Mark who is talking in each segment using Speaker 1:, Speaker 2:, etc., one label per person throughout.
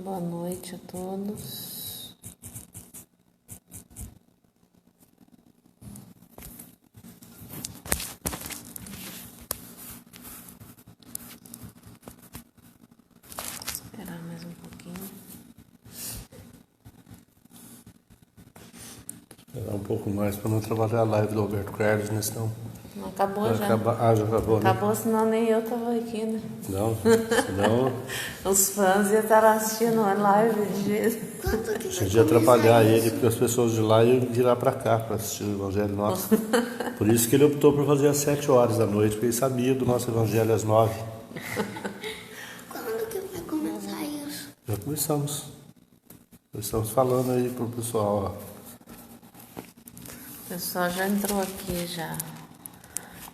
Speaker 1: Boa noite a todos. Esperar mais um pouquinho.
Speaker 2: Esperar um pouco mais para não trabalhar a live do Roberto Carlos, né? Senão
Speaker 1: Não acabou já.
Speaker 2: já acabou, né?
Speaker 1: Acabou, senão nem eu tava aqui, né?
Speaker 2: Não, senão
Speaker 1: Os fãs iam estar assistindo a live de jeito.
Speaker 2: a gente ia atrapalhar ele, porque as pessoas de lá iam virar para cá para assistir o Evangelho nosso. Por isso que ele optou por fazer às 7 horas da noite, porque ele sabia do nosso Evangelho às 9.
Speaker 3: Quando que vai começar isso?
Speaker 2: Já começamos. Já estamos falando aí pro pessoal, ó.
Speaker 1: O pessoal já entrou aqui já.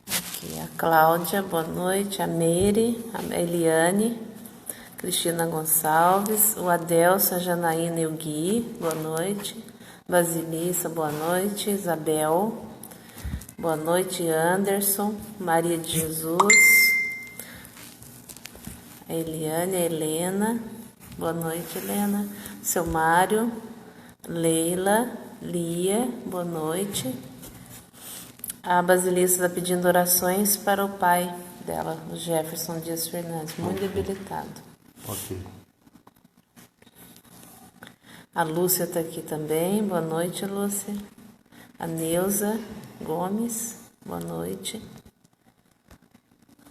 Speaker 1: Aqui a Cláudia, boa noite. A Meire, a Eliane, Cristina Gonçalves, o Adelson, a Janaína e o Gui, boa noite. Basilissa, boa noite. Isabel, boa noite. Anderson, Maria de Jesus, a Eliane, a Helena, boa noite, Helena. Seu Mário, Leila, Lia, boa noite. A Basilissa está pedindo orações para o pai dela, o Jefferson Dias Fernandes, muito debilitado.
Speaker 2: Ok.
Speaker 1: A Lúcia está aqui também, boa noite, Lúcia. A Neuza Gomes, boa noite.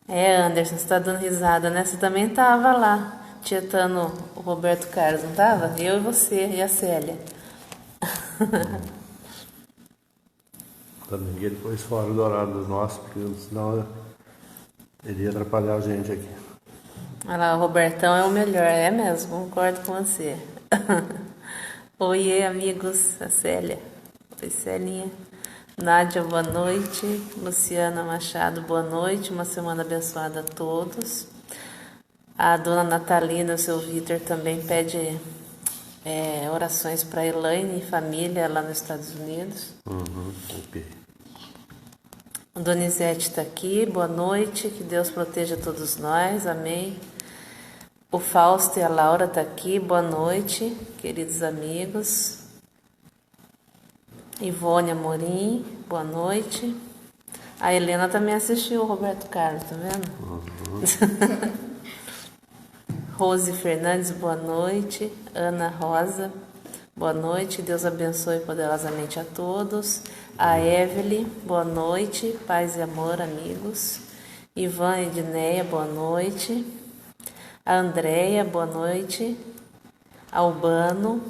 Speaker 1: Anderson, você está dando risada, né? Você também estava lá, tietando o Roberto Carlos, não estava? Eu e você, e a Célia.
Speaker 2: Também ele pôs fora do horário do nosso, porque senão ele ia atrapalhar a gente aqui.
Speaker 1: Olha lá, o Robertão é o melhor, é mesmo, concordo com você. Oiê, amigos, a Célia. Oi, Celinha. Nádia, boa noite. Luciana Machado, boa noite. Uma semana abençoada a todos. A dona Natalina, o seu Vitor, também pede orações para Elaine e família lá nos Estados Unidos.
Speaker 2: Ok.
Speaker 1: O Donizete está aqui, boa noite, que Deus proteja todos nós, amém. O Fausto e a Laura estão aqui, boa noite, queridos amigos. Ivone Amorim, boa noite. A Helena também assistiu o Roberto Carlos, tá vendo? Rose Fernandes, boa noite. Ana Rosa, boa noite. Deus abençoe poderosamente a todos. A Evelyn, boa noite. Paz e amor, amigos. Ivan Edneia, boa noite. A Andréia, boa noite. Albano.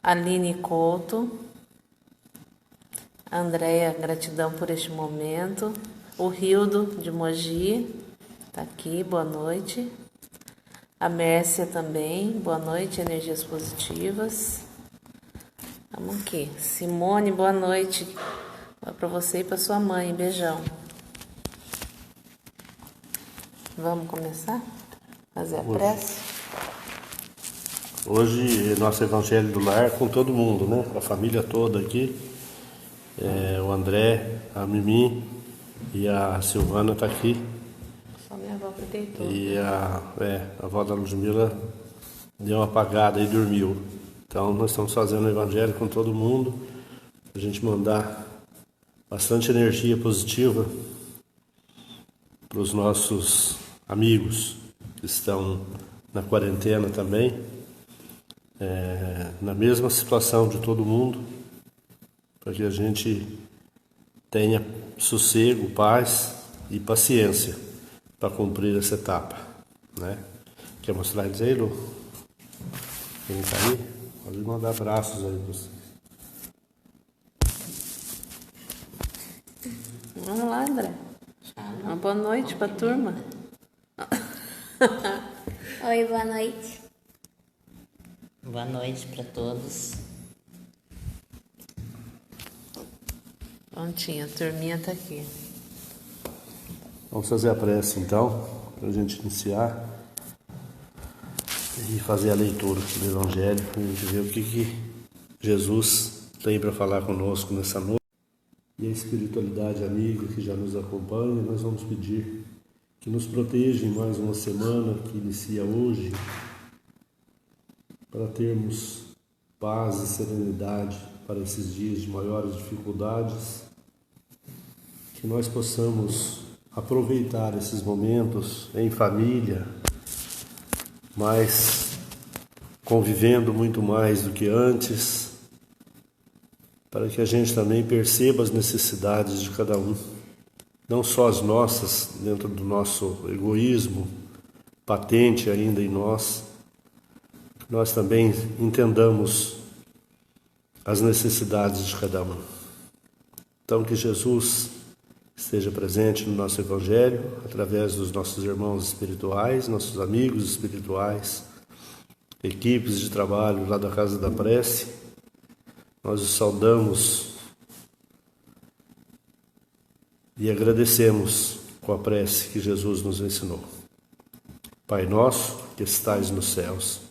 Speaker 1: Aline Couto. A Andréia, gratidão por este momento. O Rildo de Mogi está aqui, boa noite. A Mércia também, boa noite, energias positivas. Vamos aqui. Simone, boa noite. Para você e para sua mãe, beijão. Vamos começar? Fazer a prece?
Speaker 2: Hoje, nosso Evangelho do Lar com todo mundo, né? A família toda aqui. O André, a Mimi e a Silvana tá aqui.
Speaker 1: Só minha avó que deitou.
Speaker 2: E a avó da Ludmila deu uma apagada e dormiu. Então nós estamos fazendo o Evangelho com todo mundo. A gente mandar bastante energia positiva para os nossos amigos que estão na quarentena também. Na mesma situação de todo mundo, para que a gente tenha sossego, paz e paciência para cumprir essa etapa, né? Quer mostrar eles aí, Lu? Quem tá aí? Pode mandar abraços aí para vocês.
Speaker 1: Vamos lá, André. Uma boa noite para a turma.
Speaker 3: Oi, boa noite.
Speaker 4: Boa noite para todos.
Speaker 1: Prontinho, a turminha tá aqui.
Speaker 2: Vamos fazer a prece então, para a gente iniciar e fazer a leitura do Evangelho, para a gente ver o que Jesus tem para falar conosco nessa noite. E a espiritualidade amiga que já nos acompanha, nós vamos pedir que nos proteja em mais uma semana que inicia hoje, para termos paz e serenidade para esses dias de maiores dificuldades, que nós possamos aproveitar esses momentos em família, mas convivendo muito mais do que antes, para que a gente também perceba as necessidades de cada um, não só as nossas, dentro do nosso egoísmo patente ainda em nós, nós também entendamos as necessidades de cada um. Então, que Jesus esteja presente no nosso Evangelho, através dos nossos irmãos espirituais, nossos amigos espirituais, equipes de trabalho lá da Casa da Prece. Nós os saudamos e agradecemos com a prece que Jesus nos ensinou. Pai nosso, que estais nos céus,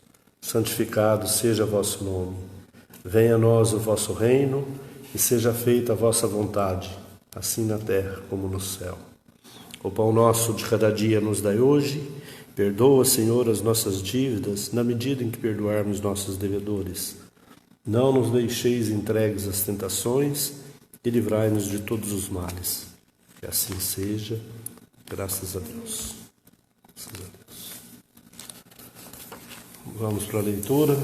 Speaker 2: santificado seja vosso nome. Venha a nós o vosso reino e seja feita a vossa vontade, assim na terra como no céu. O pão nosso de cada dia nos dai hoje. Perdoa, Senhor, as nossas dívidas, na medida em que perdoarmos nossos devedores. Não nos deixeis entregues às tentações e livrai-nos de todos os males. Que assim seja, graças a Deus. Graças a Deus. Vamos para a leitura.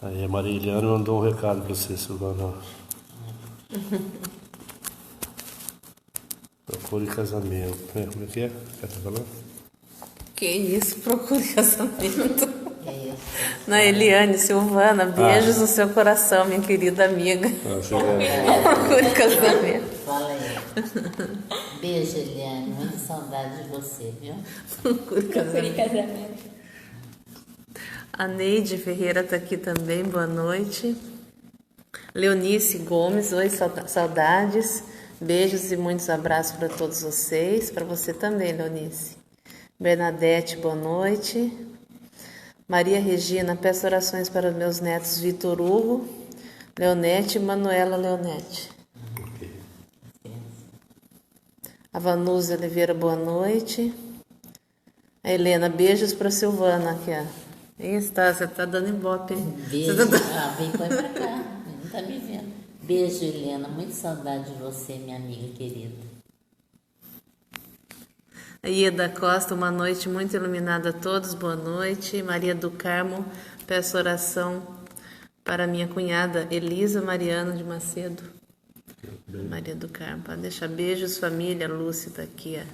Speaker 2: Aí a Maria Eliane mandou um recado para você, Silvana. Procure casamento. Como é que é? Quer falar?
Speaker 1: Que isso, procure casamento.
Speaker 4: É isso.
Speaker 1: Na Eliane, Silvana, beijos no seu coração, minha querida amiga. Procure casamento.
Speaker 4: Fala aí. Beijo, Eliane. Muita saudade de você, viu?
Speaker 1: Procure casamento. A Neide Ferreira está aqui também, boa noite. Leonice Gomes, oi, saudades. Beijos e muitos abraços para todos vocês. Para você também, Leonice. Bernadette, boa noite. Maria Regina, peço orações para os meus netos Vitor Hugo, Leonete e Manuela Leonete. A Vanusa Oliveira, boa noite. A Helena, beijos para a Silvana aqui, ó. Você tá dando ibope.
Speaker 4: Beijo. Vem pra cá. Não tá me vendo. Beijo, Helena. Muito saudade de você, minha amiga querida.
Speaker 1: A Ieda Costa, uma noite muito iluminada a todos. Boa noite. Maria do Carmo, peço oração para minha cunhada Elisa Mariano de Macedo. Maria do Carmo, pode deixar beijos, família. Lúcia está aqui, ó.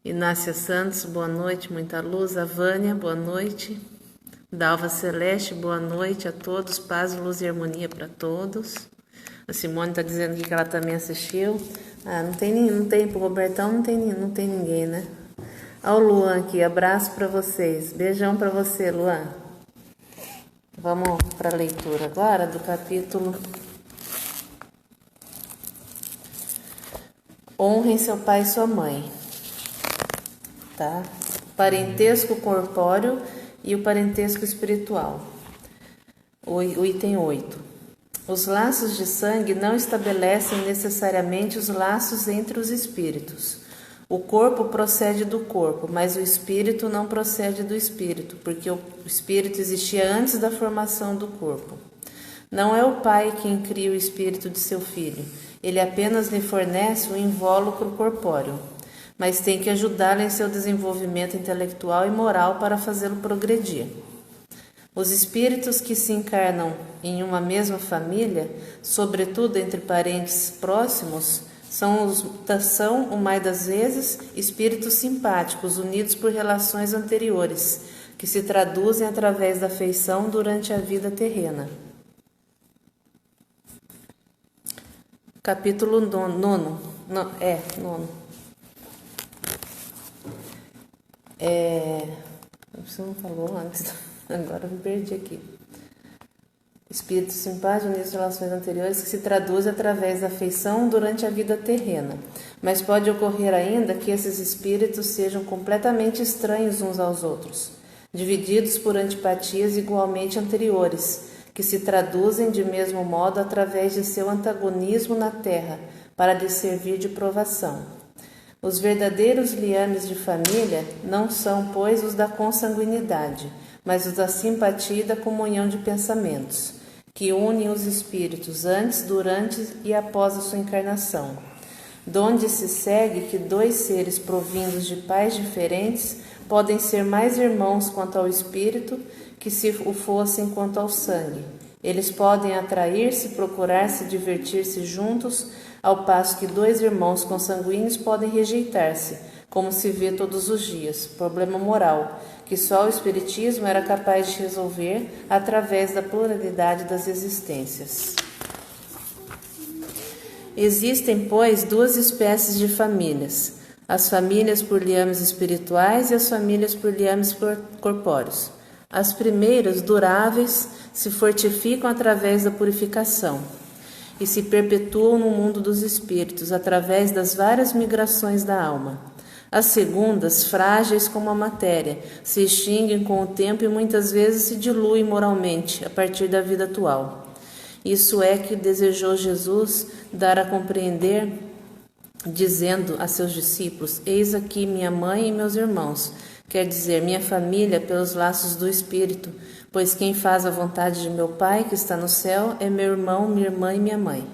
Speaker 1: Inácia Santos, boa noite, muita luz. A Vânia, boa noite. Dalva Celeste, boa noite a todos, paz, luz e harmonia para todos. A Simone está dizendo que ela também assistiu. Não tem, pro Robertão não tem ninguém, né? Olha o Luan aqui, abraço para vocês, beijão para você, Luan. Vamos para a leitura agora do capítulo. Honrem seu pai e sua mãe. Tá? Parentesco corpóreo e o parentesco espiritual. O item 8. Os laços de sangue não estabelecem necessariamente os laços entre os espíritos. O corpo procede do corpo, mas o espírito não procede do espírito, porque o espírito existia antes da formação do corpo. Não é o pai quem cria o espírito de seu filho, ele apenas lhe fornece um invólucro corpóreo, mas tem que ajudá-lo em seu desenvolvimento intelectual e moral para fazê-lo progredir. Os espíritos que se encarnam em uma mesma família, sobretudo entre parentes próximos, são, o mais das vezes, espíritos simpáticos, unidos por relações anteriores, que se traduzem através da afeição durante a vida terrena. Capítulo 9. Você não falou antes, agora eu me perdi aqui. Espíritos simpáticos unidos às relações anteriores que se traduzem através da afeição durante a vida terrena. Mas pode ocorrer ainda que esses espíritos sejam completamente estranhos uns aos outros, divididos por antipatias igualmente anteriores, que se traduzem de mesmo modo através de seu antagonismo na terra, para lhe servir de provação. Os verdadeiros liames de família não são, pois, os da consanguinidade, mas os da simpatia e da comunhão de pensamentos, que unem os espíritos antes, durante e após a sua encarnação, donde se segue que dois seres provindos de pais diferentes podem ser mais irmãos quanto ao espírito que se o fossem quanto ao sangue. Eles podem atrair-se, procurar-se, divertir-se juntos, ao passo que dois irmãos consanguíneos podem rejeitar-se, como se vê todos os dias, problema moral, que só o Espiritismo era capaz de resolver através da pluralidade das existências. Existem, pois, duas espécies de famílias, as famílias por liames espirituais e as famílias por liames corpóreos. As primeiras, duráveis, se fortificam através da purificação e se perpetuam no mundo dos espíritos através das várias migrações da alma. As segundas, frágeis como a matéria, se extinguem com o tempo e muitas vezes se diluem moralmente a partir da vida atual. Isso é que desejou Jesus dar a compreender, dizendo a seus discípulos: eis aqui minha mãe e meus irmãos, quer dizer, minha família pelos laços do Espírito, pois quem faz a vontade de meu Pai, que está no céu, é meu irmão, minha irmã e minha mãe.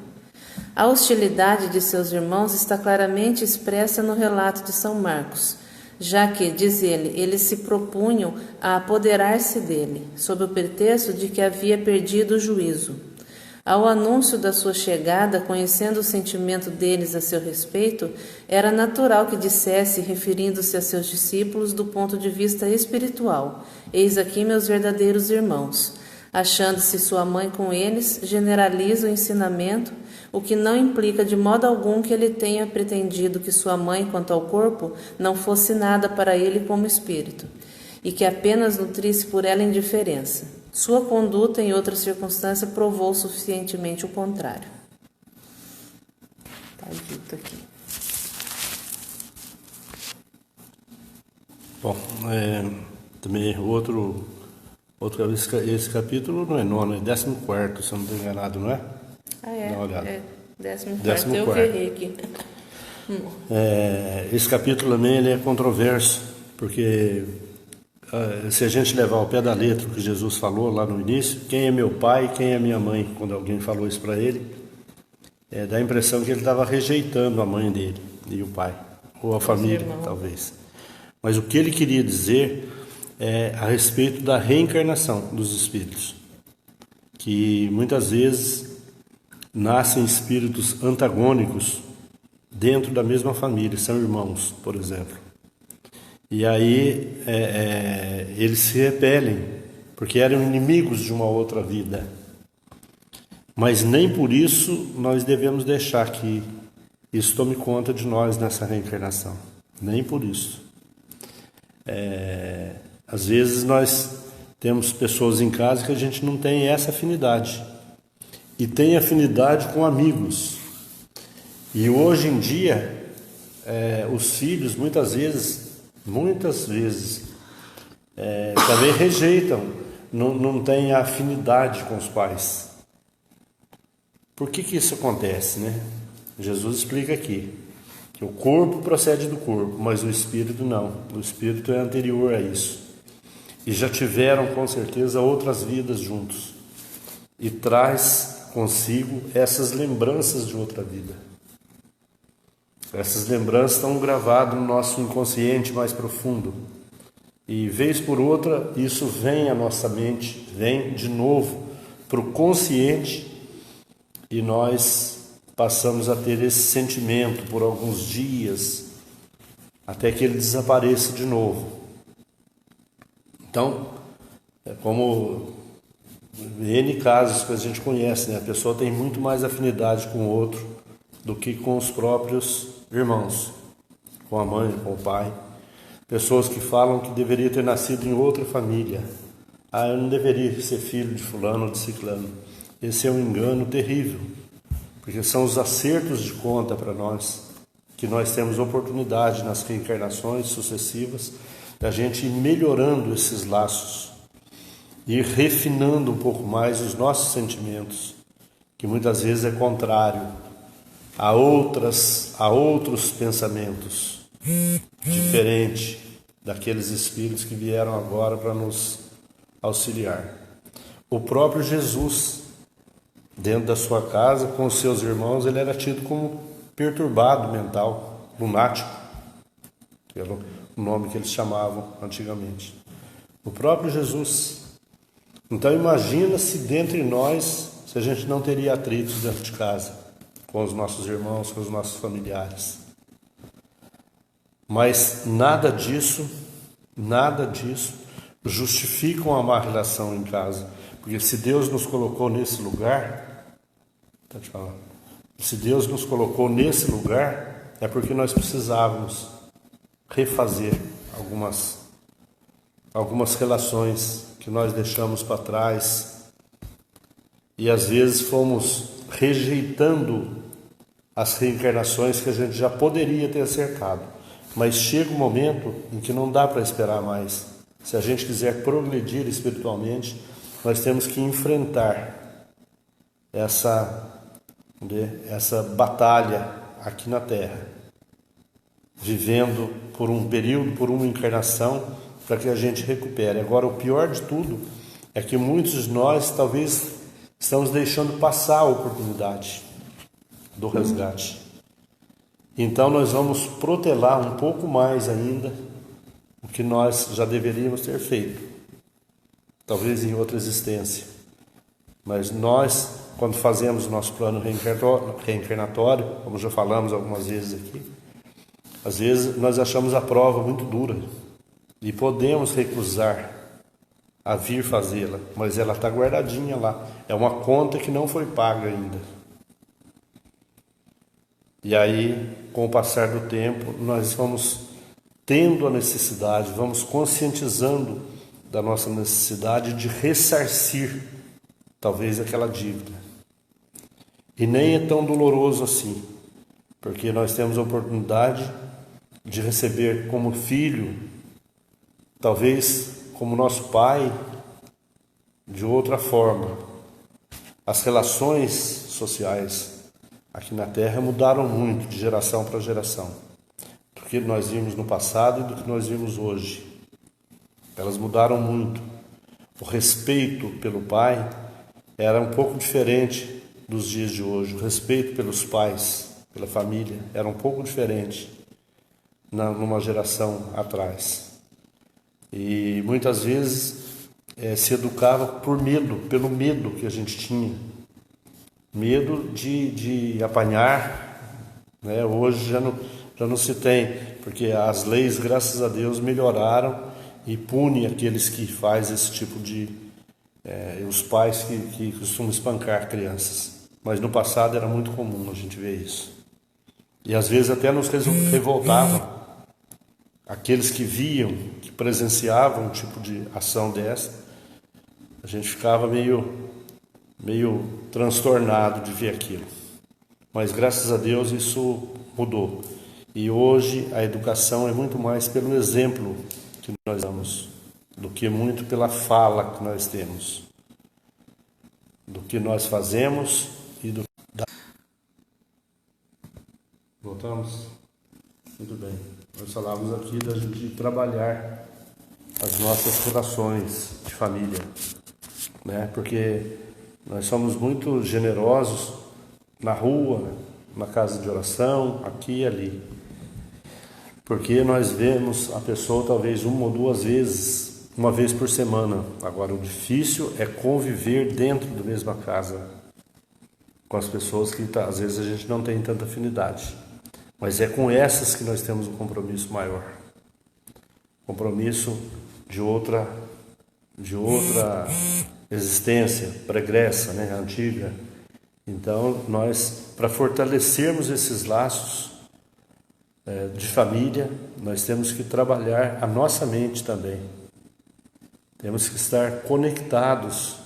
Speaker 1: A hostilidade de seus irmãos está claramente expressa no relato de São Marcos, já que, diz ele, eles se propunham a apoderar-se dele, sob o pretexto de que havia perdido o juízo. Ao anúncio da sua chegada, conhecendo o sentimento deles a seu respeito, era natural que dissesse, referindo-se a seus discípulos do ponto de vista espiritual: eis aqui meus verdadeiros irmãos. Achando-se sua mãe com eles, generaliza o ensinamento, o que não implica de modo algum que ele tenha pretendido que sua mãe, quanto ao corpo, não fosse nada para ele como espírito, e que apenas nutrisse por ela indiferença. Sua conduta, em outra circunstância, provou suficientemente o contrário. Está dito aqui.
Speaker 2: Bom, também esse capítulo não é 9, é 14º, se eu não estou enganado, não é?
Speaker 1: Ah, é?
Speaker 2: Dá uma olhada.
Speaker 1: É 14º, eu errei aqui.
Speaker 2: Esse capítulo também ele é controverso, porque se a gente levar ao pé da letra o que Jesus falou lá no início, quem é meu pai e quem é minha mãe, quando alguém falou isso para ele, dá a impressão que ele estava rejeitando a mãe dele e o pai, ou a família, talvez. Mas o que ele queria dizer é a respeito da reencarnação dos espíritos, que muitas vezes nascem espíritos antagônicos dentro da mesma família, são irmãos, por exemplo. E aí eles se repelem, porque eram inimigos de uma outra vida. Mas nem por isso nós devemos deixar que isso tome conta de nós nessa reencarnação. Nem por isso. Às vezes nós temos pessoas em casa que a gente não tem essa afinidade. E tem afinidade com amigos. E hoje em dia, os filhos muitas vezes também rejeitam, não têm afinidade com os pais. Por que isso acontece, né? Jesus explica aqui que o corpo procede do corpo, mas o espírito não. O espírito é anterior a isso. E já tiveram com certeza outras vidas juntos. E traz consigo essas lembranças de outra vida. Essas lembranças estão gravadas no nosso inconsciente mais profundo. E, vez por outra, isso vem à nossa mente, vem de novo para o consciente e nós passamos a ter esse sentimento por alguns dias, até que ele desapareça de novo. Então, é como N casos que a gente conhece, né? A pessoa tem muito mais afinidade com o outro do que com os próprios irmãos, com a mãe, com o pai. Pessoas que falam que deveria ter nascido em outra família. Eu não deveria ser filho de fulano ou de ciclano. Esse é um engano terrível, porque são os acertos de conta para nós, que nós temos oportunidade nas reencarnações sucessivas, da gente ir melhorando esses laços, ir refinando um pouco mais os nossos sentimentos, que muitas vezes é contrário a outros pensamentos. diferente daqueles espíritos que vieram agora para nos auxiliar. O próprio Jesus, dentro da sua casa, com os seus irmãos, ele era tido como perturbado mental, lunático, pelo nome que eles chamavam antigamente. O próprio Jesus. Então imagina se dentre nós, se a gente não teria atritos dentro de casa, com os nossos irmãos, com os nossos familiares. Mas nada disso justifica uma má relação em casa. Porque se Deus nos colocou nesse lugar, se Deus nos colocou nesse lugar, é porque nós precisávamos refazer algumas relações que nós deixamos para trás e às vezes fomos rejeitando as reencarnações que a gente já poderia ter acertado. Mas chega um momento em que não dá para esperar mais. Se a gente quiser progredir espiritualmente, nós temos que enfrentar essa batalha aqui na Terra, vivendo por um período, por uma encarnação, para que a gente recupere. Agora, o pior de tudo é que muitos de nós talvez estamos deixando passar a oportunidade do resgate. Então nós vamos protelar um pouco mais ainda o que nós já deveríamos ter feito, talvez em outra existência. Mas nós, quando fazemos o nosso plano reencarnatório, como já falamos algumas vezes aqui, às vezes nós achamos a prova muito dura e podemos recusar a vir fazê-la, mas ela está guardadinha lá. É uma conta que não foi paga ainda. E aí, com o passar do tempo, nós vamos tendo a necessidade, vamos conscientizando da nossa necessidade de ressarcir, talvez, aquela dívida. E nem é tão doloroso assim, porque nós temos a oportunidade de receber como filho, talvez como nosso pai, de outra forma. As relações sociais aqui na Terra mudaram muito de geração para geração, do que nós vimos no passado e do que nós vimos hoje. Elas mudaram muito. O respeito pelo pai era um pouco diferente dos dias de hoje. O respeito pelos pais, pela família, era um pouco diferente numa geração atrás. E muitas vezes se educava por medo, pelo medo que a gente tinha. Medo de apanhar, né? Hoje já não se tem, porque as leis, graças a Deus, melhoraram e punem aqueles que fazem esse tipo de... os pais que costumam espancar crianças. Mas no passado era muito comum a gente ver isso. E às vezes até nos revoltava. Aqueles que viam, que presenciavam um tipo de ação dessa, a gente ficava meio transtornado de ver aquilo. Mas graças a Deus isso mudou. E hoje a educação é muito mais pelo exemplo que nós damos, do que muito pela fala que nós temos, do que nós fazemos e do... Voltamos? Muito bem. Nós falávamos aqui da gente trabalhar as nossas relações de família, né? Porque nós somos muito generosos na rua, na casa de oração, aqui e ali. Porque nós vemos a pessoa talvez uma ou duas vezes, uma vez por semana. Agora, o difícil é conviver dentro da mesma casa com as pessoas que às vezes a gente não tem tanta afinidade. Mas é com essas que nós temos um compromisso maior. Compromisso de outra existência pregressa, né, antiga. Então, nós, para fortalecermos esses laços de família, nós temos que trabalhar a nossa mente também. Temos que estar conectados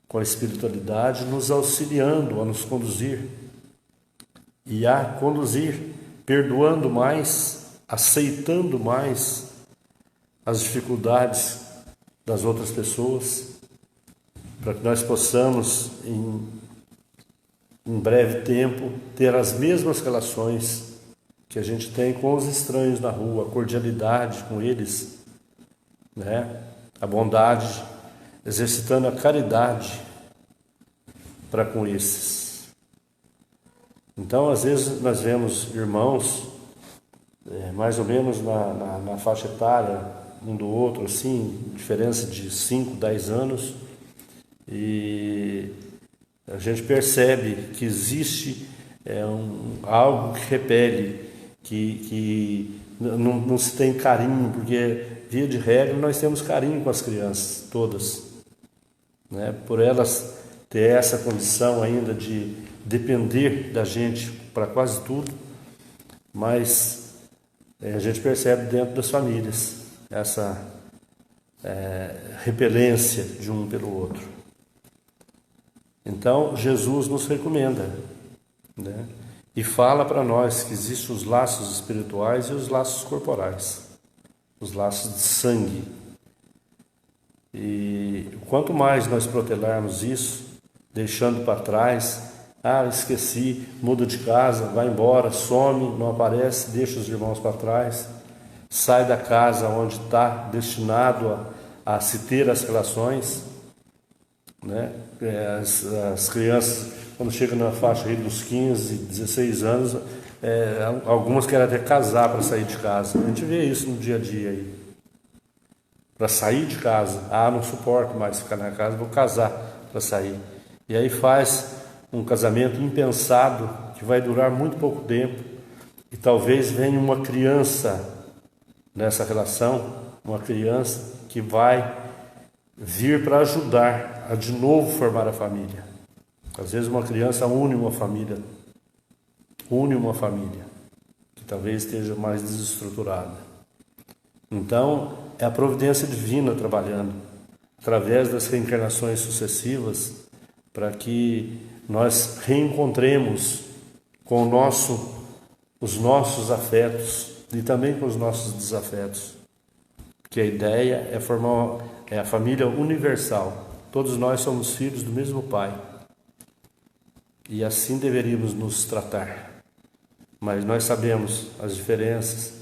Speaker 2: com a espiritualidade, nos auxiliando a nos conduzir e a conduzir, perdoando mais, aceitando mais as dificuldades das outras pessoas, para que nós possamos, em breve tempo, ter as mesmas relações que a gente tem com os estranhos na rua, a cordialidade com eles, né? A bondade, exercitando a caridade para com esses. Então, às vezes, nós vemos irmãos, mais ou menos na faixa etária, um do outro, assim, diferença de 5, 10 anos, e a gente percebe que existe algo que repele, que não se tem carinho, porque, via de regra, nós temos carinho com as crianças, todas, né? Por elas ter essa condição ainda de depender da gente para quase tudo, mas a gente percebe dentro das famílias essa repelência de um pelo outro. Então, Jesus nos recomenda, né? E fala para nós que existem os laços espirituais e os laços corporais, os laços de sangue. E quanto mais nós protelarmos isso, deixando para trás, esqueci, muda de casa, vai embora, some, não aparece, deixa os irmãos para trás, sai da casa onde está destinado a se ter as relações, né? As crianças, quando chegam na faixa aí dos 15, 16 anos, algumas querem até casar para sair de casa. A gente vê isso no dia a dia aí. Para sair de casa, não suporto mais ficar na casa, vou casar para sair. E aí faz um casamento impensado, que vai durar muito pouco tempo, e talvez venha uma criança nessa relação, uma criança que vai vir para ajudar a de novo formar a família. Às vezes uma criança une uma família, que talvez esteja mais desestruturada. Então, é a providência divina trabalhando, através das reencarnações sucessivas, para que nós reencontremos com os nossos afetos e também com os nossos desafetos. Que a ideia é formar a família universal. Todos nós somos filhos do mesmo Pai. E assim deveríamos nos tratar. Mas nós sabemos as diferenças,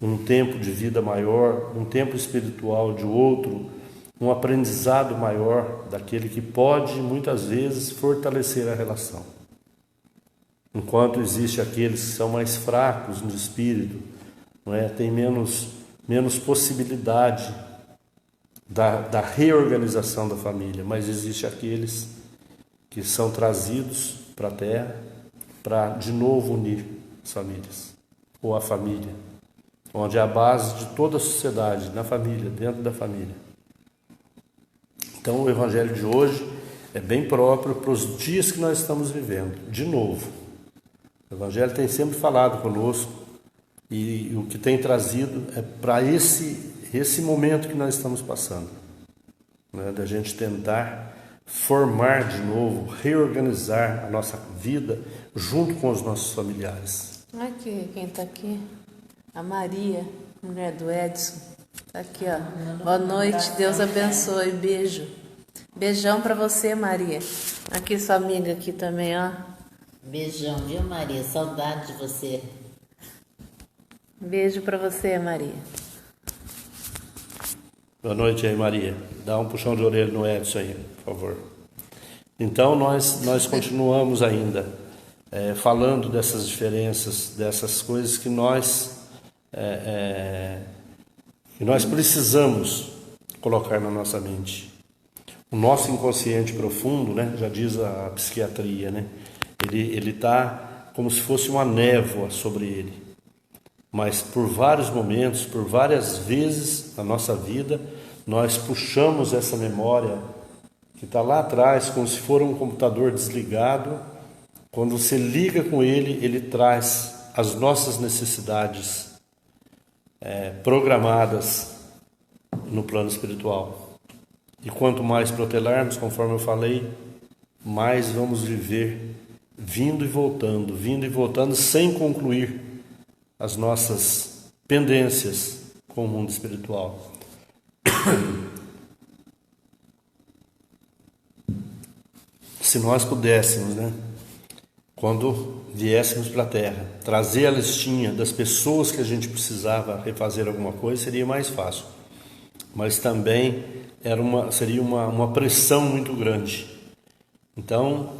Speaker 2: um tempo de vida maior, um tempo espiritual de outro, um aprendizado maior daquele que pode, muitas vezes, fortalecer a relação. Enquanto existe aqueles que são mais fracos no espírito, não é? Tem menos possibilidade da reorganização da família, mas existe aqueles que são trazidos para a Terra para de novo unir as famílias, ou a família, onde é a base de toda a sociedade, na família, dentro da família. Então o Evangelho de hoje é bem próprio para os dias que nós estamos vivendo, de novo. O Evangelho tem sempre falado conosco e o que tem trazido é para esse momento que nós estamos passando, né? Da gente tentar formar de novo, reorganizar a nossa vida junto com os nossos familiares.
Speaker 1: Aqui, quem está aqui? A Maria, mulher do Edson. Tá aqui, ó. Boa noite, Deus abençoe, beijo. Beijão para você, Maria. Aqui sua amiga aqui também, ó.
Speaker 4: Beijão, viu, Maria? Saudade de você.
Speaker 1: Beijo para você, Maria.
Speaker 2: Boa noite aí, Maria. Dá um puxão de orelha no Edson aí, por favor. Então, nós continuamos ainda falando dessas diferenças, dessas coisas que nós precisamos colocar na nossa mente. O nosso inconsciente profundo, né, já diz a psiquiatria, né, ele está como se fosse uma névoa sobre ele. Mas por vários momentos, por várias vezes na nossa vida, nós puxamos essa memória que está lá atrás, como se for um computador desligado. Quando você liga com ele, ele traz as nossas necessidades programadas no plano espiritual. E quanto mais protelarmos, conforme eu falei, mais vamos viver vindo e voltando, sem concluir as nossas pendências com o mundo espiritual. Se nós pudéssemos, né, quando viéssemos para a Terra. Trazer a listinha das pessoas que a gente precisava refazer alguma coisa seria mais fácil. Mas também seria uma pressão muito grande. Então,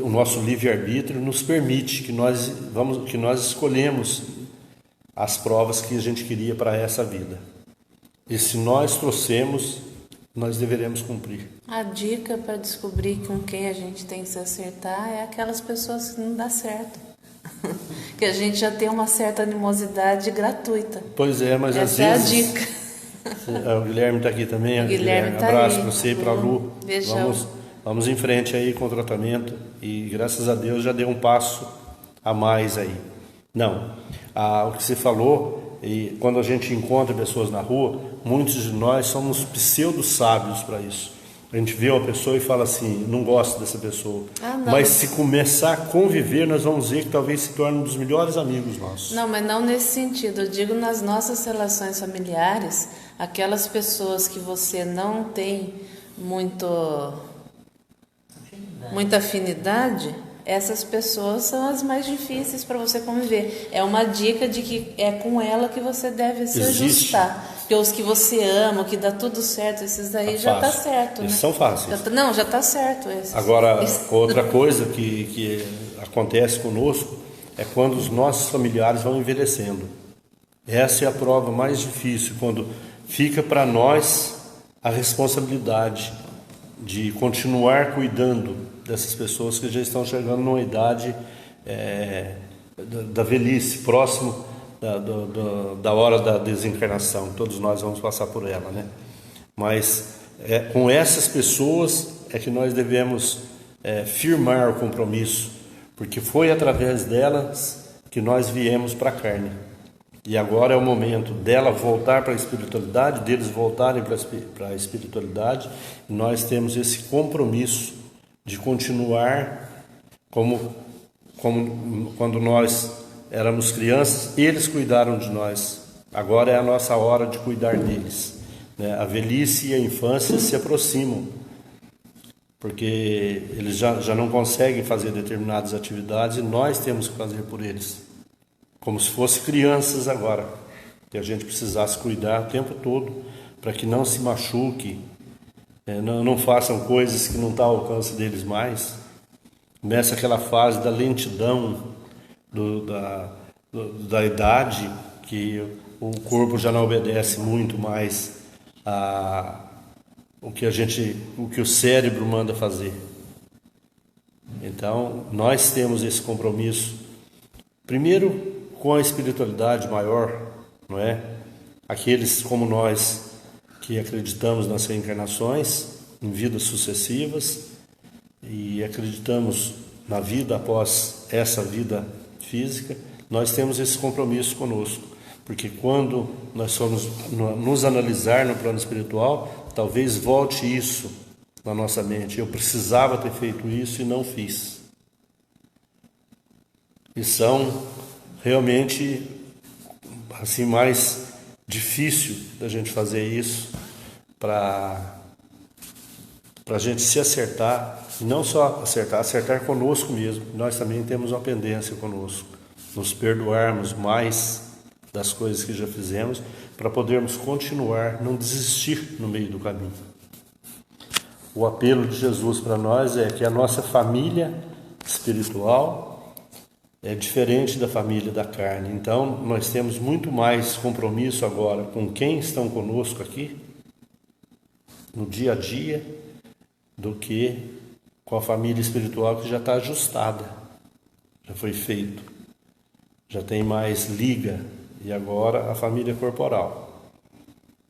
Speaker 2: o nosso livre-arbítrio nos permite que nós escolhemos as provas que a gente queria para essa vida. E se nós trouxemos, nós deveremos cumprir.
Speaker 1: A dica para descobrir com quem a gente tem que se acertar é aquelas pessoas que não dá certo. Que a gente já tem uma certa animosidade gratuita.
Speaker 2: Pois é, mas
Speaker 1: essa
Speaker 2: às
Speaker 1: é
Speaker 2: vezes...
Speaker 1: a dica.
Speaker 2: O Guilherme está aqui também.
Speaker 1: O Guilherme tá
Speaker 2: abraço
Speaker 1: aí.
Speaker 2: para você e para a Lu.
Speaker 1: Beijão.
Speaker 2: Vamos em frente aí com o tratamento. E graças a Deus já deu um passo a mais aí. Não, o que você falou, e quando a gente encontra pessoas na rua, muitos de nós somos pseudo-sábios para isso. A gente vê uma pessoa e fala assim, não gosto dessa pessoa. Mas se começar a conviver, nós vamos ver que talvez se torne um dos melhores amigos nossos.
Speaker 1: Não, mas não nesse sentido. Eu digo nas nossas relações familiares, aquelas pessoas que você não tem muita afinidade, essas pessoas são as mais difíceis para você conviver. É uma dica de que é com ela que você deve se ajustar. Porque os que você ama, que dá tudo certo, esses daí já está certo.
Speaker 2: Esses
Speaker 1: né?
Speaker 2: são fáceis.
Speaker 1: Já está certo. Esses.
Speaker 2: Agora, outra coisa que acontece conosco é quando os nossos familiares vão envelhecendo. Essa é a prova mais difícil, quando fica para nós a responsabilidade de continuar cuidando dessas pessoas que já estão chegando numa idade da velhice, próximo da hora da desencarnação. Todos nós vamos passar por ela, né? Mas com essas pessoas é que nós devemos firmar o compromisso, porque foi através delas que nós viemos para a carne. E agora é o momento dela voltar para a espiritualidade, deles voltarem para a espiritualidade, e nós temos esse compromisso de continuar como quando nós éramos crianças, eles cuidaram de nós. Agora é a nossa hora de cuidar deles. A velhice e a infância se aproximam, porque eles já não conseguem fazer determinadas atividades e nós temos que fazer por eles. Como se fossem crianças agora, que a gente precisasse cuidar o tempo todo para que não se machuque, não façam coisas que não estão ao alcance deles mais. Começa aquela fase da lentidão, da idade, que o corpo já não obedece muito mais o que o cérebro manda fazer. Então, nós temos esse compromisso, primeiro com a espiritualidade maior, não é? Aqueles como nós que acreditamos nas reencarnações, em vidas sucessivas, e acreditamos na vida após essa vida física, nós temos esse compromisso conosco, porque quando nós formos nos analisar no plano espiritual, talvez volte isso na nossa mente. Eu precisava ter feito isso e não fiz. E são realmente assim mais difícil da gente fazer isso para a gente se acertar, e não só acertar conosco mesmo. Nós também temos uma pendência conosco, nos perdoarmos mais das coisas que já fizemos, para podermos continuar, não desistir no meio do caminho. O apelo de Jesus para nós é que a nossa família espiritual é diferente da família da carne. Então, nós temos muito mais compromisso agora com quem estão conosco aqui, no dia a dia, do que com a família espiritual que já está ajustada, já foi feito, já tem mais liga, e agora a família corporal.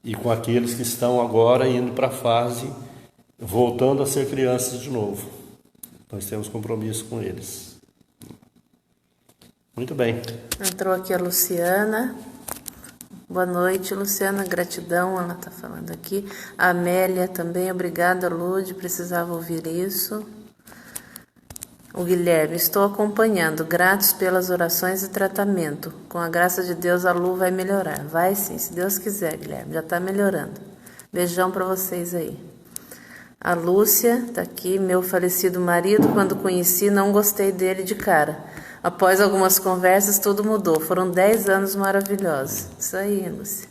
Speaker 2: E com aqueles que estão agora indo para a fase, voltando a ser crianças de novo. Nós temos compromisso com eles. Muito bem.
Speaker 1: Entrou aqui a Luciana. Boa noite, Luciana. Gratidão, ela está falando aqui. A Amélia também. Obrigada, Lude. Precisava ouvir isso. O Guilherme. Estou acompanhando. Gratos pelas orações e tratamento. Com a graça de Deus, a Lu vai melhorar. Vai sim, se Deus quiser, Guilherme. Já está melhorando. Beijão para vocês aí. A Lúcia tá aqui, meu falecido marido, quando conheci, não gostei dele de cara. Após algumas conversas, tudo mudou. Foram 10 anos maravilhosos. Isso aí, Lúcia.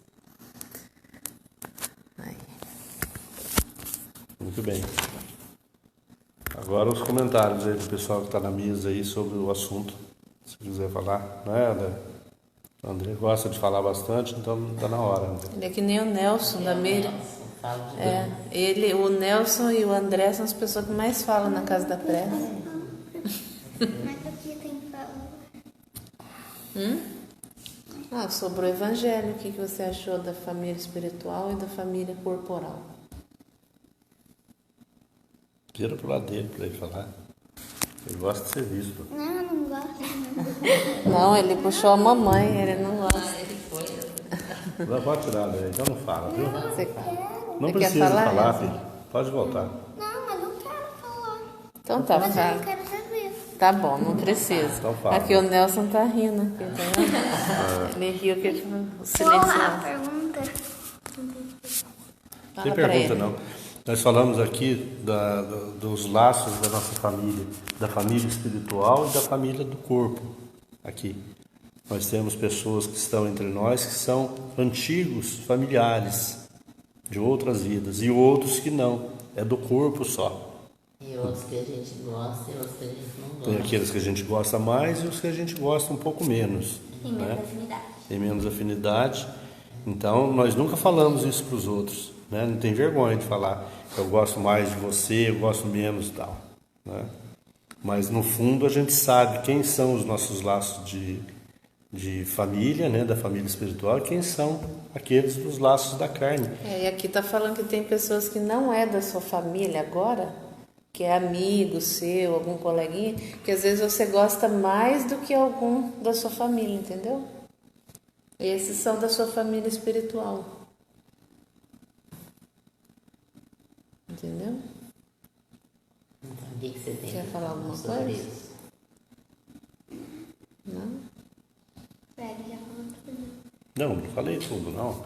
Speaker 1: Aí.
Speaker 2: Muito bem. Agora os comentários aí do pessoal que está na mesa aí sobre o assunto. Se quiser falar, né, André? O André gosta de falar bastante, então tá na hora, André.
Speaker 1: Ele é que nem o Nelson da Meire.
Speaker 4: Falo de
Speaker 1: Ele, o Nelson e o André são as pessoas que mais falam na casa da prece.
Speaker 3: Mas aqui tem que falar.
Speaker 1: Sobre o evangelho, o que você achou da família espiritual e da família corporal?
Speaker 2: Vira pro lado dele para ele falar. Ele gosta de ser visto.
Speaker 3: Não, eu não gosto.
Speaker 1: Não, ele puxou a mamãe, ele não gosta.
Speaker 2: Não pode tirar, André, então não fala, viu?
Speaker 1: Você,
Speaker 2: Não
Speaker 1: você quer
Speaker 2: precisa
Speaker 1: falar,
Speaker 2: falar,
Speaker 1: Elsa?
Speaker 2: filho. Pode voltar.
Speaker 3: Não, mas não quero falar.
Speaker 1: Então tá,
Speaker 3: Mas eu
Speaker 1: fala.
Speaker 3: não quero saber.
Speaker 1: Tá bom, não precisa.
Speaker 2: Então fala.
Speaker 1: Aqui o Nelson tá rindo, aqui, tá vendo? Ele riu que ele
Speaker 3: Porra, a
Speaker 1: silenciou.
Speaker 3: pergunta.
Speaker 1: Fala
Speaker 2: Tem
Speaker 1: pra
Speaker 2: pergunta
Speaker 1: ele.
Speaker 2: não. Nós falamos aqui dos laços da nossa família, da família espiritual e da família do corpo. Aqui. Nós temos pessoas que estão entre nós que são antigos familiares de outras vidas e outros que não. É do corpo só.
Speaker 4: E outros que a gente gosta e outros que a gente não
Speaker 2: Tem
Speaker 4: gosta.
Speaker 2: aqueles que a gente gosta mais e os que a gente gosta um pouco menos.
Speaker 3: Tem
Speaker 2: né?
Speaker 3: menos afinidade.
Speaker 2: Tem menos afinidade. Então, nós nunca falamos isso para os outros. Né? Não tem vergonha de falar eu gosto mais de você, eu gosto menos e tal. Né? Mas, no fundo, a gente sabe quem são os nossos laços de família, né? Da família espiritual, e quem são aqueles dos laços da carne.
Speaker 1: E aqui tá falando que tem pessoas que não é da sua família agora, que é amigo seu, algum coleguinha, que às vezes você gosta mais do que algum da sua família, entendeu? Esses são da sua família espiritual. Entendeu?
Speaker 4: Então, o que você tem
Speaker 1: Quer
Speaker 4: que
Speaker 1: falar alguma
Speaker 4: sobre
Speaker 1: coisa?
Speaker 4: isso?
Speaker 1: Não?
Speaker 3: Fred já falou tudo.
Speaker 2: Não falei tudo, não.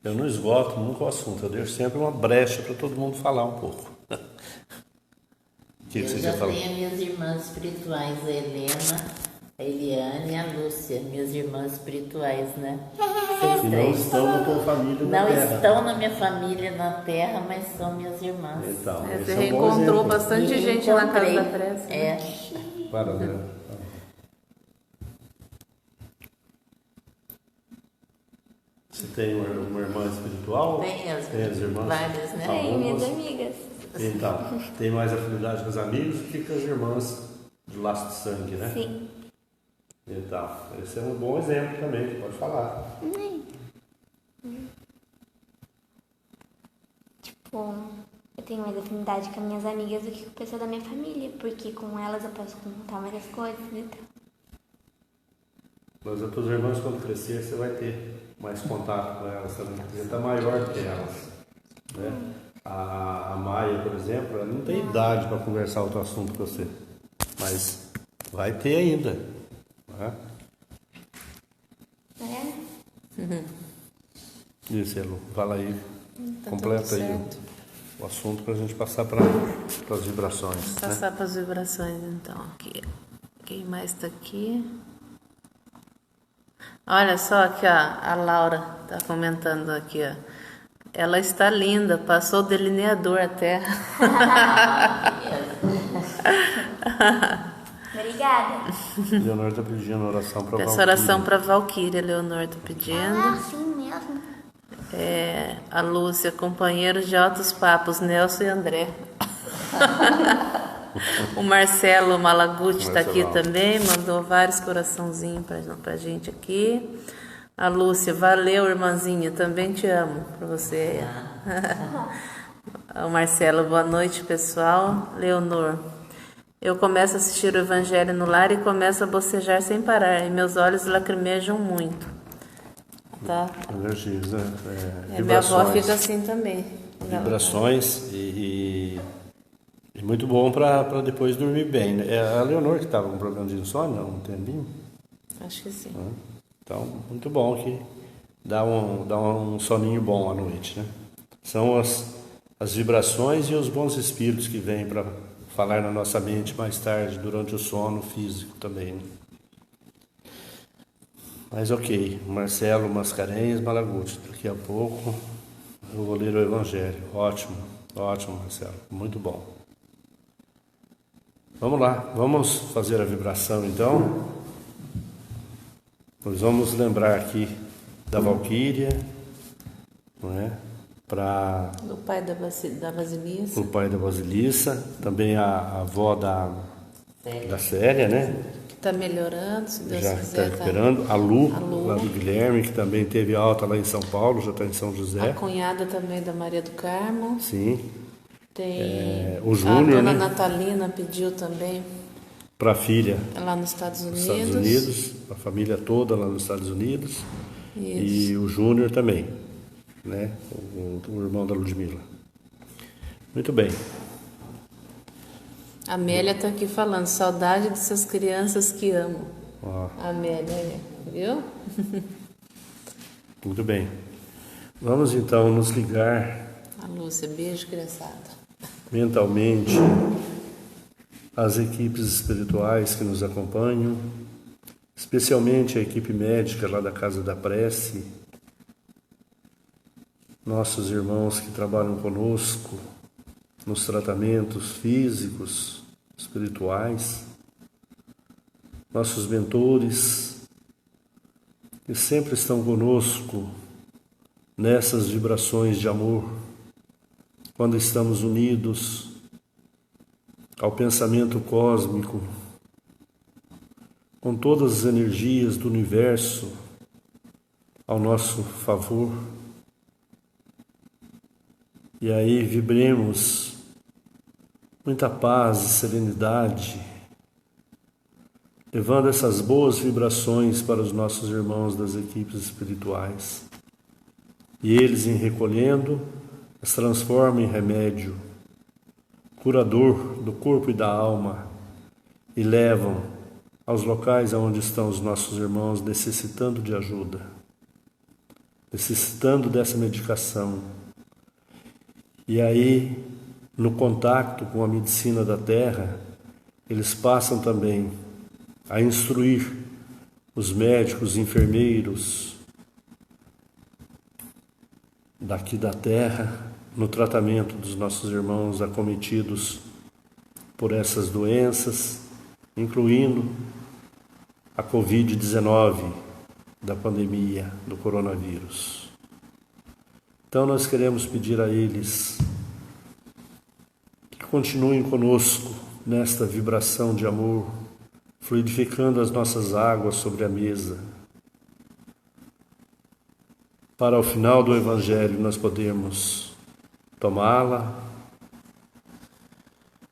Speaker 2: Eu não esgoto nunca o assunto. Eu deixo sempre uma brecha para todo mundo falar um pouco. O que
Speaker 4: Eu
Speaker 2: você
Speaker 4: já
Speaker 2: quer falar?
Speaker 4: tenho minhas irmãs espirituais, a Helena, a Eliane e a Lúcia, minhas irmãs espirituais, né? Vocês
Speaker 2: Que não
Speaker 4: três.
Speaker 2: estão na tua família na
Speaker 4: Não
Speaker 2: terra.
Speaker 4: estão na minha família na terra, mas são minhas irmãs.
Speaker 2: Então,
Speaker 1: Você
Speaker 2: esse é um bom
Speaker 1: reencontrou
Speaker 2: exemplo.
Speaker 1: bastante
Speaker 4: E
Speaker 1: gente na casa
Speaker 4: encontrei.
Speaker 1: da prece. né?
Speaker 4: É.
Speaker 2: Para, André. Você tem uma irmã espiritual?
Speaker 4: Tem as
Speaker 2: irmãs?
Speaker 4: várias, né?
Speaker 3: Tem minhas
Speaker 2: Algumas?
Speaker 3: amigas.
Speaker 2: Então, tem mais afinidade com os amigos do que com as irmãs de laço de sangue, né?
Speaker 3: Sim.
Speaker 2: Então, esse é um bom exemplo também, que pode falar.
Speaker 3: Tipo, eu tenho mais afinidade com as minhas amigas do que com o pessoal da minha família, porque com elas eu posso contar várias coisas e tal.
Speaker 2: Mas as tuas irmãs, quando crescer, você vai ter mais contato com elas também. Você está maior do que elas. Né? A Maia, por exemplo, ela não tem idade para conversar outro assunto com você. Mas vai ter ainda. Né?
Speaker 3: É?
Speaker 2: Isso, Elu. Fala aí.
Speaker 1: Tá
Speaker 2: Completa
Speaker 1: tudo
Speaker 2: aí
Speaker 1: certo.
Speaker 2: o assunto para a gente passar para as vibrações. Né?
Speaker 1: Passar para as vibrações, então. Aqui. Quem mais está aqui? Olha só aqui, ó, a Laura está comentando aqui, ó. Ela está linda, passou o delineador a terra.
Speaker 3: Obrigada.
Speaker 2: Leonor está pedindo oração para
Speaker 1: Peço oração para Valquíria, Leonor está pedindo.
Speaker 3: Ah, assim mesmo.
Speaker 1: A Lúcia, companheiros de altos papos, Nelson e André. O Marcelo Malaguti está aqui
Speaker 2: Marcelão.
Speaker 1: também, mandou vários coraçãozinhos pra gente aqui. A Lúcia, valeu, irmãzinha, também te amo, pra você. O Marcelo, boa noite, pessoal. Leonor, eu começo a assistir o Evangelho no lar e começo a bocejar sem parar, e meus olhos lacrimejam muito. Tá?
Speaker 2: energias, né?
Speaker 1: Minha avó fica assim também.
Speaker 2: Vibrações e muito bom para depois dormir bem. Né? É a Leonor que estava com problema de insônia há um tempinho.
Speaker 1: Acho que sim.
Speaker 2: Né? Então, muito bom que dá um soninho bom à noite. Né? São as vibrações e os bons espíritos que vêm para falar na nossa mente mais tarde, durante o sono físico também. Mas ok, Marcelo Mascarenhas Malaguti, daqui a pouco eu vou ler o Evangelho. Ótimo, ótimo, Marcelo, muito bom. Vamos lá, vamos fazer a vibração então. Nós vamos lembrar aqui da Valquíria, não é? Para
Speaker 1: Do pai da Vasilissa.
Speaker 2: o pai da Vasilissa, também a avó da Célia, né?
Speaker 1: Que está melhorando, se Deus
Speaker 2: Já está
Speaker 1: quiser.
Speaker 2: recuperando. A Lu,
Speaker 1: A Lu.
Speaker 2: lá do Guilherme, que também teve alta lá em São Paulo, já está em São José.
Speaker 1: A cunhada também da Maria do Carmo.
Speaker 2: Sim.
Speaker 1: Tem
Speaker 2: O Júnior,
Speaker 1: a dona
Speaker 2: né?
Speaker 1: Natalina pediu também
Speaker 2: Para a filha
Speaker 1: lá nos Estados
Speaker 2: nos
Speaker 1: Unidos.
Speaker 2: Estados Unidos, a família toda lá nos Estados Unidos.
Speaker 1: Isso.
Speaker 2: E o Júnior também, né? O irmão da Ludmila. Muito bem.
Speaker 1: A Amélia está aqui falando, saudade dessas crianças que amo.
Speaker 2: Ó,
Speaker 1: A Amélia, viu?
Speaker 2: muito bem. Vamos então nos ligar
Speaker 1: A Lúcia, beijo, criançada.
Speaker 2: mentalmente às equipes espirituais que nos acompanham, especialmente a equipe médica lá da Casa da Prece, nossos irmãos que trabalham conosco nos tratamentos físicos, espirituais, nossos mentores que sempre estão conosco nessas vibrações de amor, quando estamos unidos ao pensamento cósmico, com todas as energias do universo ao nosso favor. E aí vibremos muita paz e serenidade, levando essas boas vibrações para os nossos irmãos das equipes espirituais. E eles, em recolhendo, as transformam em remédio, curador do corpo e da alma, e levam aos locais onde estão os nossos irmãos necessitando de ajuda, necessitando dessa medicação. E aí, no contato com a medicina da Terra, eles passam também a instruir os médicos, enfermeiros daqui da Terra no tratamento dos nossos irmãos acometidos por essas doenças, incluindo a Covid-19 da pandemia do coronavírus. Então nós queremos pedir a eles que continuem conosco nesta vibração de amor, fluidificando as nossas águas sobre a mesa, para ao final do Evangelho nós podermos tomá-la,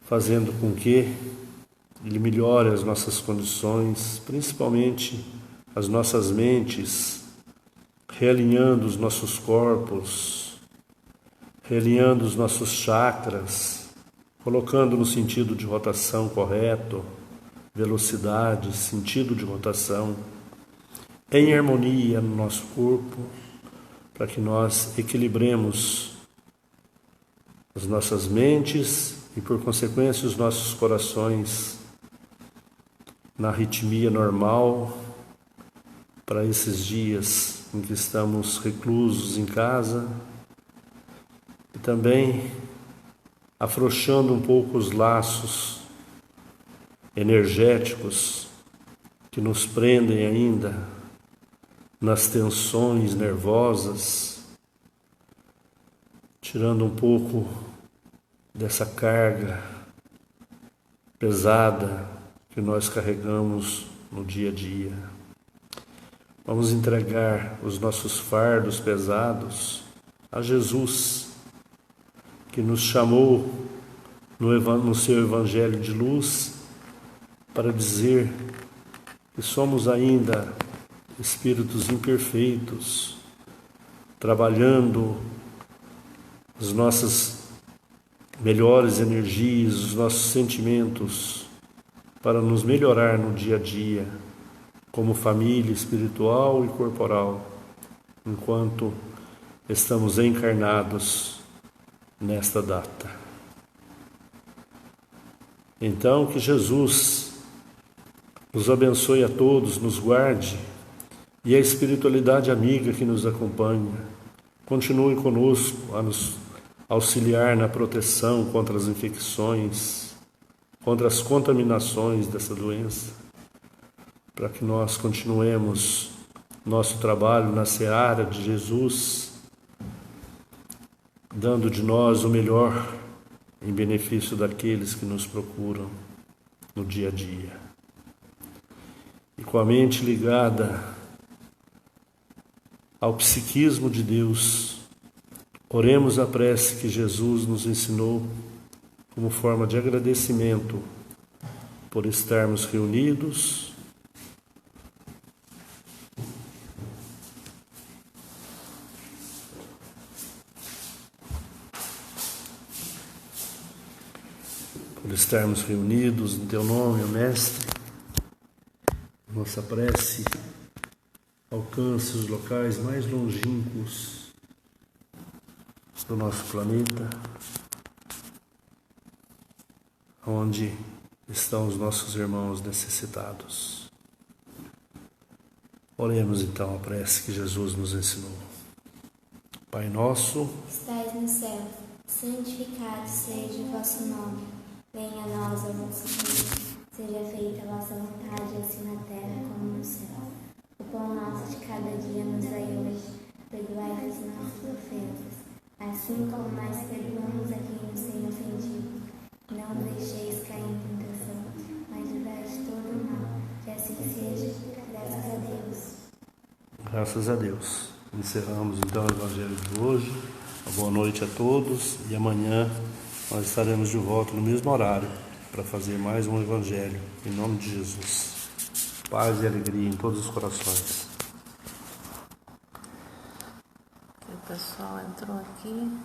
Speaker 2: fazendo com que ele melhore as nossas condições, principalmente as nossas mentes, realinhando os nossos corpos, realinhando os nossos chakras, colocando no sentido de rotação correto, velocidade, sentido de rotação, em harmonia no nosso corpo, para que nós equilibremos as nossas mentes e, por consequência, os nossos corações na arritmia normal para esses dias em que estamos reclusos em casa e também afrouxando um pouco os laços energéticos que nos prendem ainda nas tensões nervosas, tirando um pouco dessa carga pesada que nós carregamos no dia a dia. Vamos entregar os nossos fardos pesados a Jesus, que nos chamou no seu Evangelho de luz para dizer que somos ainda espíritos imperfeitos, trabalhando as nossas melhores energias, os nossos sentimentos, para nos melhorar no dia a dia, como família espiritual e corporal, enquanto estamos encarnados nesta data. Então, que Jesus nos abençoe a todos, nos guarde, e a espiritualidade amiga que nos acompanha continue conosco a nos auxiliar na proteção contra as infecções, contra as contaminações dessa doença, para que nós continuemos nosso trabalho na seara de Jesus, dando de nós o melhor em benefício daqueles que nos procuram no dia a dia. E com a mente ligada ao psiquismo de Deus, oremos a prece que Jesus nos ensinou como forma de agradecimento por estarmos reunidos em Teu nome, ó Mestre. Nossa prece alcance os locais mais longínquos do nosso planeta, onde estão os nossos irmãos necessitados. Oremos então a prece que Jesus nos ensinou. Pai nosso,
Speaker 3: estais no céu, santificado seja o vosso nome. Venha a nós o vosso reino. Seja feita a vossa vontade, assim na terra como no céu. O pão nosso de cada dia nos dai hoje. Perdoai-nos nossas ofensas, assim como nós perdoamos a quem nos tem ofendido. Não nos deixeis cair em tentação, mas livrai de todo o mal. Que assim seja, graças a Deus.
Speaker 2: Graças a Deus. Encerramos então o Evangelho de hoje. Uma boa noite a todos e amanhã nós estaremos de volta no mesmo horário para fazer mais um Evangelho. Em nome de Jesus. Paz e alegria em todos os corações.
Speaker 1: O pessoal entrou aqui.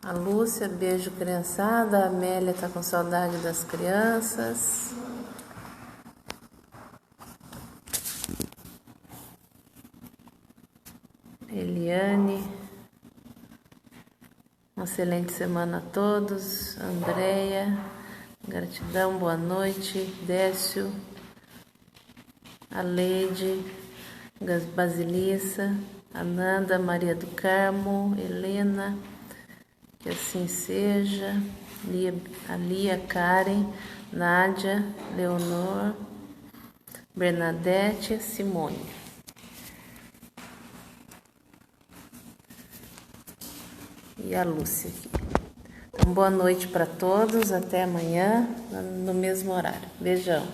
Speaker 1: A Lúcia, beijo criançada. A Amélia está com saudade das crianças. Eliane, uma excelente semana a todos. Andréia, gratidão, boa noite. Décio, a Leide, Basilissa, Ananda, Maria do Carmo, Helena, que assim seja. A Lia, Karen, Nádia, Leonor, Bernadette, Simone. E a Lúcia aqui. Então, boa noite para todos, até amanhã, no mesmo horário. Beijão.